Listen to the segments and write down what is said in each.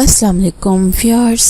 अस्सलाम वालेकुम व्यूअर्स,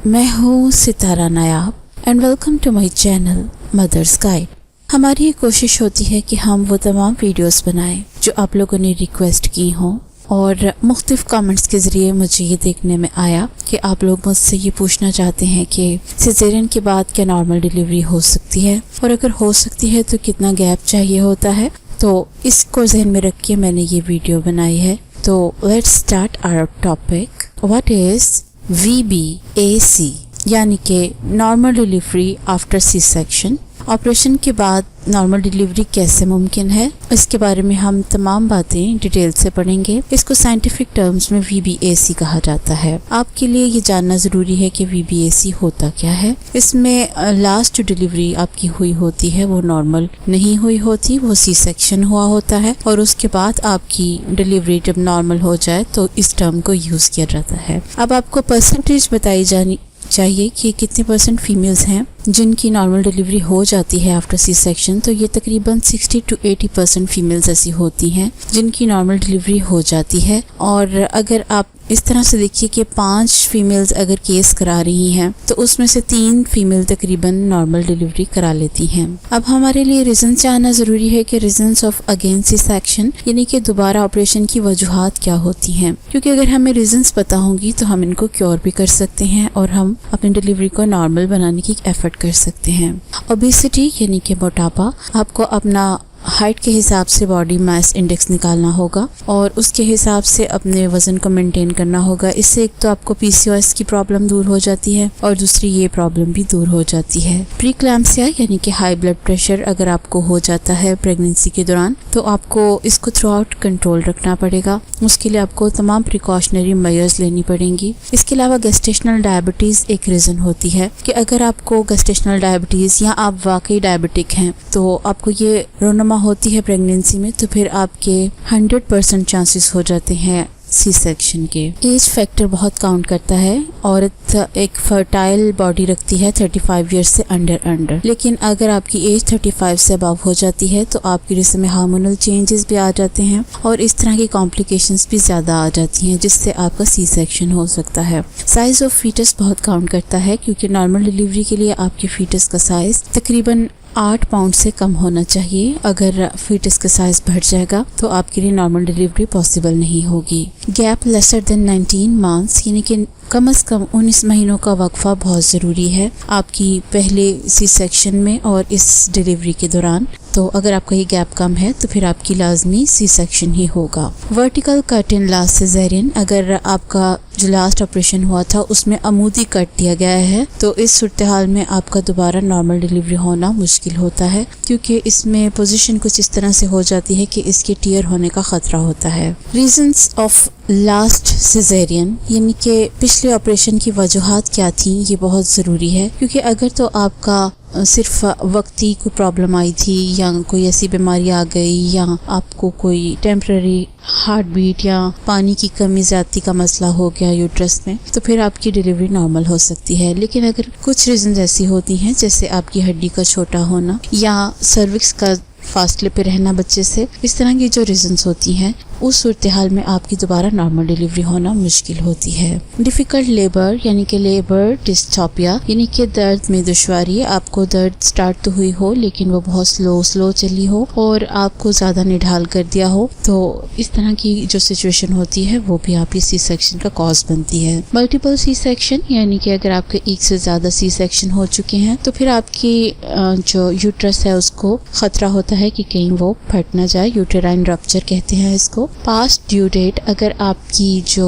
मैं हूँ सितारानायाब and welcome to my channel mother's guide. हमारी ये कोशिश होती है कि हम वो तमाम वीडियोस बनाएं जो आप लोगों ने रिक्वेस्ट की हों, और मुख्तलिफ कमेंट्स के ज़रिए मुझे ये देखने में आया कि आप लोग मुझसे ये पूछना चाहते हैं कि सिजेरियन के बाद क्या नॉर्मल डिलीवरी हो सकती है, और अगर हो सकती है तो कितना गैप चाहिए होता है। तो इसको जहन में रख के मैंने ये वीडियो बनाई है। तो let's start our topic. What is VBAC यानी कि normal delivery after C section. Operation के बाद नॉर्मल डिलीवरी कैसे मुमकिन है, इसके बारे में हम तमाम बातें डिटेल से पढ़ेंगे। इसको साइंटिफिक टर्म्स में VBAC कहा जाता है। आपके लिए ये जानना ज़रूरी है कि VBAC होता क्या है। इसमें लास्ट जो डिलीवरी आपकी हुई होती है वो नॉर्मल नहीं हुई होती, वो सी सेक्शन हुआ होता है, और उसके बाद आपकी डिलीवरी जब नॉर्मल हो जाए तो इस टर्म को यूज़ किया जाता है। अब आपको परसेंटेज बताई जानी चाहिए कि कितने परसेंट फीमेल्स हैं जिनकी नॉर्मल डिलीवरी हो जाती है आफ्टर सी सेक्शन। तो ये तकरीबन 60 to 80% फीमेल्स ऐसी होती हैं जिनकी नॉर्मल डिलीवरी हो जाती है। और अगर आप इस तरह से देखिए कि 5 फीमेल्स अगर केस करा रही हैं तो उसमें से 3 फीमेल तकरीबन नॉर्मल डिलीवरी करा लेती हैं। अब हमारे लिए रीज़न जानना ज़रूरी है कि reasons of against C section यानी कि दोबारा ऑपरेशन की वजूहात क्या होती हैं, क्योंकि अगर हमें रीजंस पता होंगी तो हम इनको क्योर भी कर सकते हैं और हम अपनी डिलीवरी को नॉर्मल बनाने की एफर्ट कर सकते हैं। ओबेसिटी यानी कि मोटापा, आपको अपना हाइट के हिसाब से बॉडी मास इंडेक्स निकालना होगा और उसके हिसाब से अपने वज़न को मेंटेन करना होगा। इससे एक तो आपको PCOS की प्रॉब्लम दूर हो जाती है और दूसरी ये प्रॉब्लम भी दूर हो जाती है। प्रीक्लैम्सिया यानी कि हाई ब्लड प्रेशर अगर आपको हो जाता है प्रेगनेंसी के दौरान तो आपको इसको थ्रू आउट कंट्रोल रखना पड़ेगा। उसके लिए आपको तमाम प्रिकॉशनरी मेजर्स लेनी पड़ेंगी। इसके अलावा गेस्टेशनल डायबिटीज़ एक रीज़न होती है कि अगर आपको गेस्टेशनल डायबिटीज़ या आप वाकई डायबिटिक हैं तो आपको ये रोनमा होती है प्रेगनेंसी में, तो फिर आपके 100% चांसेस हो जाते हैं सी सेक्शन के। एज फैक्टर बहुत काउंट करता है। औरत एक फर्टाइल बॉडी रखती है 35 ईयर्स से अंडर, लेकिन अगर आपकी एज 35 से अबव हो जाती है तो आपके जिस्म में हार्मोनल चेंजेस भी आ जाते हैं और इस तरह की कॉम्प्लिकेशंस भी ज़्यादा आ जाती हैं जिससे आपका सी सेक्शन हो सकता है। साइज़ ऑफ फीटस बहुत काउंट करता है, क्योंकि नॉर्मल डिलीवरी के लिए आपके फीटस का साइज़ तकरीबन 8 पाउंड से कम होना चाहिए। अगर फीटस का साइज बढ़ जाएगा तो आपके लिए नॉर्मल डिलीवरी पॉसिबल नहीं होगी। गैप लेसर देन 19 मंथ्स यानी कि कम से कम 19 महीनों का वक्फा बहुत ज़रूरी है आपकी पहले सी सेक्शन में और इस डिलीवरी के दौरान। तो अगर आपका ये गैप कम है तो फिर आपकी लाजमी सी सेक्शन ही होगा। Vertical cut in last caesarean, अगर आपका जो लास्ट ऑपरेशन हुआ था उसमें अमूदी कट दिया गया है तो इस सूरत हाल में आपका दोबारा नॉर्मल डिलीवरी होना मुश्किल होता है, क्योंकि इसमें पोजीशन कुछ इस तरह से हो जाती है कि इसके टीयर होने का खतरा होता है। रीजंस ऑफ लास्ट सिजेरियन यानी कि पिछले ऑपरेशन की वजूहात क्या थी, ये बहुत ज़रूरी है, क्योंकि अगर तो आपका सिर्फ वक्ती कोई प्रॉब्लम आई थी या कोई ऐसी बीमारी आ गई या आपको कोई टेम्पररी हार्ट बीट या पानी की कमी ज़्यादती का मसला हो गया यूट्रस में, तो फिर आपकी डिलीवरी नॉर्मल हो सकती है। लेकिन अगर कुछ रीज़न ऐसी होती हैं जैसे आपकी हड्डी का छोटा होना या सर्विक्स का फासले पे रहना बच्चे से, इस तरह की जो रीजंस होती हैं उस सूरत हाल में आपकी दोबारा नॉर्मल डिलीवरी होना मुश्किल होती है। डिफ़िकल्ट लेबर यानी कि लेबर डिस्टोपिया यानी कि दर्द में दुश्वारी, आपको दर्द स्टार्ट तो हुई हो लेकिन वो बहुत स्लो चली हो और आपको ज़्यादा निढाल कर दिया हो, तो इस तरह की जो सिचुएशन होती है वो भी आपकी सी सेक्शन का कॉज बनती है। मल्टीपल सी सेक्शन यानी कि अगर आपके एक से ज़्यादा सी सेक्शन हो चुके हैं तो फिर आपकी जो यूट्रस है उसको ख़तरा होता है कि कहीं वो फट ना जाए, यूटेराइन रप्चर कहते हैं इसको। पास्ट ड्यू डेट, अगर आपकी जो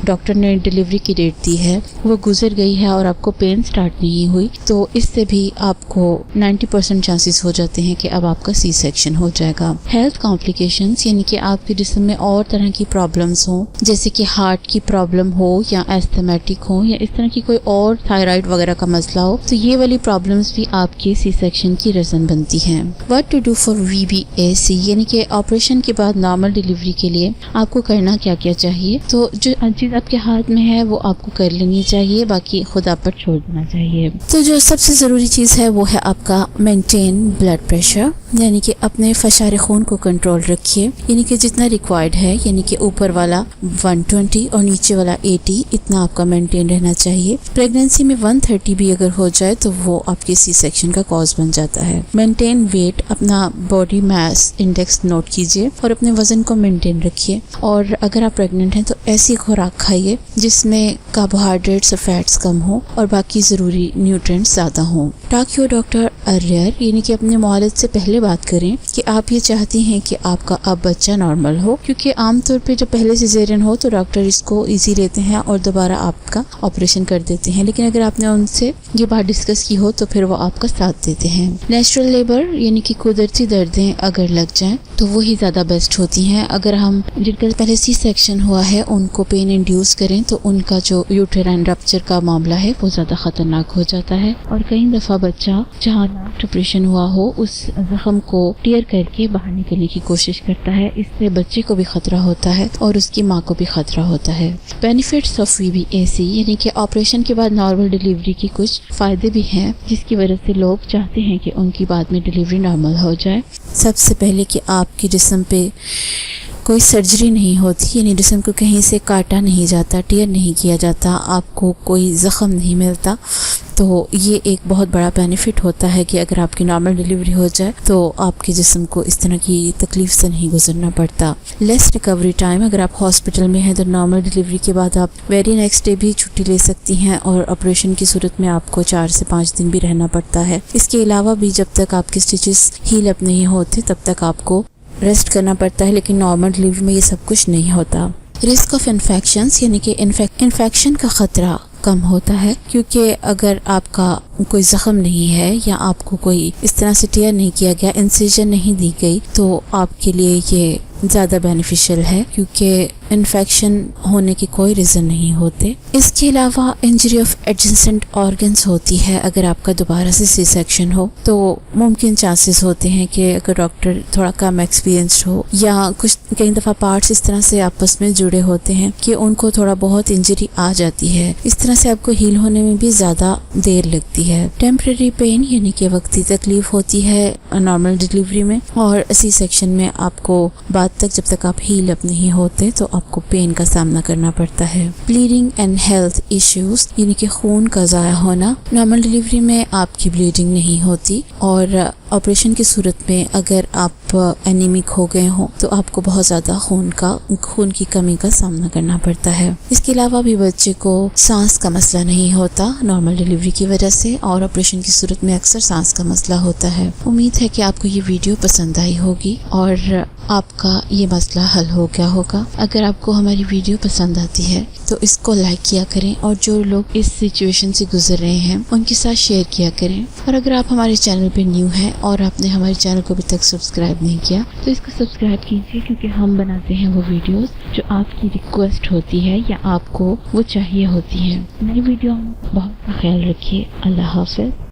डॉक्टर ने डिलीवरी की डेट दी है वो गुजर गई है और आपको पेन स्टार्ट नहीं हुई, तो इससे भी आपको 90% चांसेस हो जाते हैं कि अब आपका सी सेक्शन हो जाएगा। हेल्थ कॉम्प्लिकेशंस यानी कि आपके जिस्म में और तरह की प्रॉब्लम्स हो, जैसे कि हार्ट की प्रॉब्लम हो या एस्थमेटिक हो या इस तरह की कोई और थायराइड वगैरह का मसला हो, तो ये वाली प्रॉब्लम्स भी आपके सी सेक्शन की रीजन बनती हैं। What to do for VBAC यानी कि ऑपरेशन के बाद नॉर्मल डिलीवरी के लिए आपको करना क्या क्या चाहिए। तो जो चीज़ आपके हाथ में है वो आपको कर लेनी चाहिए, बाकी खुदा पर छोड़ देना चाहिए। तो जो सबसे ज़रूरी चीज़ है वो है आपका मेंटेन ब्लड प्रेशर। यानी कि अपने फशार खून को कंट्रोल रखिए, यानी कि जितना रिक्वायर्ड है, यानी कि ऊपर वाला 120 और नीचे वाला 80, इतना आपका मेंटेन रहना चाहिए। प्रेगनेंसी में 130 भी अगर हो जाए तो वो आपके सी सेक्शन का कॉज बन जाता है। मेंटेन वेट, अपना बॉडी मास इंडेक्स नोट कीजिए और अपने वजन को मेंटेन रखिए। और अगर आप प्रेग्नेंट हैं तो ऐसी खुराक खाइए जिसमें कार्बोहाइड्रेट्स और फैट्स कम हो और बाकी ज़रूरी न्यूट्रिएंट्स ज़्यादा हों। टॉक योर डॉक्टर अर्लियर, यानी कि अपने मुआलिज से पहले बात करें कि आप ये चाहती हैं कि आपका अब बच्चा नॉर्मल हो, क्योंकि आमतौर पे जब पहले सिजेरियन हो तो डॉक्टर इसको इजी लेते हैं और दोबारा आपका ऑपरेशन कर देते हैं, लेकिन अगर आपने उनसे ये बात डिस्कस की हो तो फिर वो आपका साथ देते हैं। नेचुरल लेबर, यानी कि कुदरती दर्दें अगर लग जाएं तो वही ज़्यादा बेस्ट होती हैं। अगर हम जिनका पहले सी सेक्शन हुआ है उनको पेन इंड्यूस करें तो उनका जो यूटेराइन रप्चर का मामला है वो ज़्यादा खतरनाक हो जाता है, और कई दफ़ा बच्चा जहाँ ऑपरेशन हुआ हो उस जख्म को टीयर करके बाहर निकलने की कोशिश करता है। इससे बच्चे को भी खतरा होता है और उसकी माँ को भी खतरा होता है। बेनिफिट्स ऑफ VBAC, यानी कि ऑपरेशन के बाद नॉर्मल डिलीवरी की कुछ फ़ायदे भी हैं जिसकी वजह से लोग चाहते हैं कि उनकी बाद में डिलीवरी नॉर्मल हो जाए। सबसे पहले कि आपके जिस्म पे कोई सर्जरी नहीं होती, यानी जिस्म को कहीं से काटा नहीं जाता, टीयर नहीं किया जाता, आपको कोई ज़ख्म नहीं मिलता। तो ये एक बहुत बड़ा बेनिफिट होता है कि अगर आपकी नॉर्मल डिलीवरी हो जाए तो आपके जिस्म को इस तरह की तकलीफ से नहीं गुजरना पड़ता। लेस रिकवरी टाइम, अगर आप हॉस्पिटल में हैं तो नॉर्मल डिलीवरी के बाद आप वेरी नेक्स्ट डे भी छुट्टी ले सकती हैं, और ऑपरेशन की सूरत में आपको 4 से 5 दिन भी रहना पड़ता है। इसके अलावा भी जब तक आपके स्टिचेस हील अप नहीं होते तब तक आपको रेस्ट करना पड़ता है, लेकिन नॉर्मल डिलीवरी में ये सब कुछ नहीं होता। रिस्क ऑफ इन्फेक्शंस, यानी कि इन्फेक्शन का खतरा कम होता है, क्योंकि अगर आपका कोई ज़ख्म नहीं है या आपको कोई इस तरह से टीयर नहीं किया गया, इंसिजन नहीं दी गई, तो आपके लिए ये ज़्यादा बेनिफिशियल है, क्योंकि इन्फेक्शन होने की कोई रीज़न नहीं होते। इसके अलावा इंजरी ऑफ एडजेसेंट ऑर्गन्स होती है। अगर आपका दोबारा से सी सेक्शन हो तो मुमकिन चांसेस होते हैं कि अगर डॉक्टर थोड़ा कम एक्सपीरियंस्ड हो या कुछ कई दफ़ा पार्ट्स इस तरह से आपस में जुड़े होते हैं कि उनको थोड़ा बहुत इंजरी आ जाती है। इस तरह से आपको हील होने में भी ज़्यादा देर लगती है। टेम्परेरी पेन, यानी कि वक्ती तकलीफ होती है नॉर्मल डिलीवरी में, और सी सेक्शन में आपको बाद तक जब तक आप हील अप नहीं होते तो आपको पेन का सामना करना पड़ता है। ब्लीडिंग एंड हेल्थ इश्यूज, यानी कि खून का ज़ाया होना। नॉर्मल डिलीवरी में आपकी ब्लीडिंग नहीं होती, और ऑपरेशन की सूरत में अगर आप एनीमिक हो गए हो तो आपको बहुत ज़्यादा खून की कमी का सामना करना पड़ता है। इसके अलावा भी बच्चे को सांस का मसला नहीं होता नॉर्मल डिलीवरी की वजह से, और ऑपरेशन की सूरत में अक्सर सांस का मसला होता है। उम्मीद है कि आपको ये वीडियो पसंद आई होगी और आपका ये मसला हल हो गया होगा। अगर आपको हमारी वीडियो पसंद आती है तो इसको लाइक किया करें, और जो लोग इस सिचुएशन से गुजर रहे हैं उनके साथ शेयर किया करें। और अगर आप हमारे चैनल पे न्यू हैं और आपने हमारे चैनल को अभी तक सब्सक्राइब नहीं किया तो इसको सब्सक्राइब कीजिए, क्योंकि हम बनाते हैं वो वीडियोस जो आपकी रिक्वेस्ट होती है या आपको वो चाहिए होती है। मेरी वीडियो में बहुत ख्याल रखिए। अल्लाह हाफ़िज़।